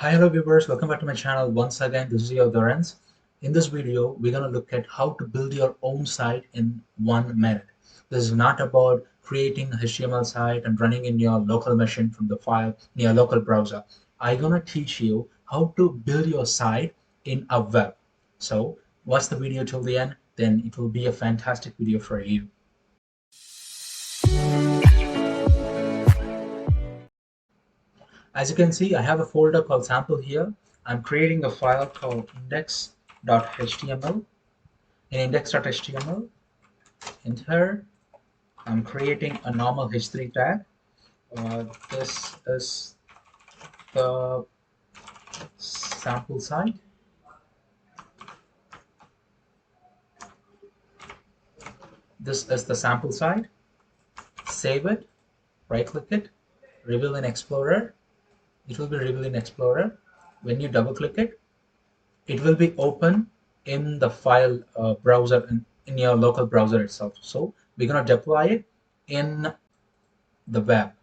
Hi, hello viewers, welcome back to my channel. Once again, this is your Dharanz. In this video, we're going to look at how to build your own site in 1 minute. This is not about creating a HTML site and running in your local machine from the file in your local browser. I'm going to teach you how to build your site in a web. So watch the video till the end, then it will be a fantastic video for you. As you can see, I have a folder called sample here. I'm creating a file called index.html. In index.html, enter, I'm creating a normal h3 tag. This is the sample site. This is the sample site. Save it, right click it, reveal in Explorer. It will be revealed in Explorer. When you double click it, it will be open in the file browser in your local browser itself. So we're going to deploy it in the web.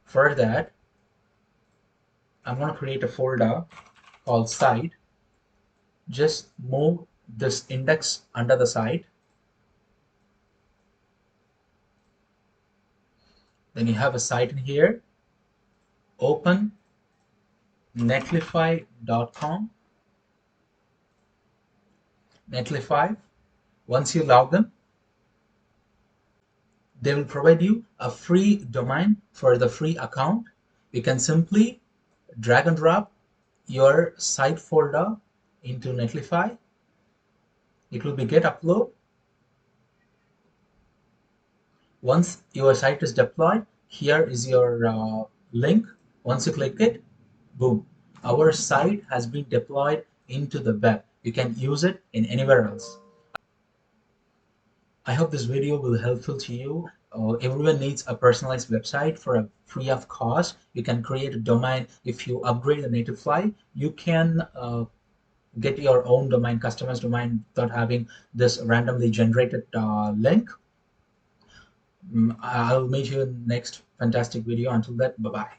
For that, I'm going to create a folder called site. Just move this index under the site. Then you have a site in here. Open netlify.com. Netlify. Once you log in, they will provide you a free domain for the free account. You can simply drag and drop your site folder into Netlify. It will be get upload. Once your site is deployed, here is your link. Once you click it, boom, our site has been deployed into the web. You can use it in anywhere else. I hope this video will be helpful to you. Everyone needs a personalized website for a free of cost. You can create a domain. If you upgrade the Netlify, you can get your own domain, customized domain, without having this randomly generated link. I'll meet you in the next fantastic video. Until that, bye-bye.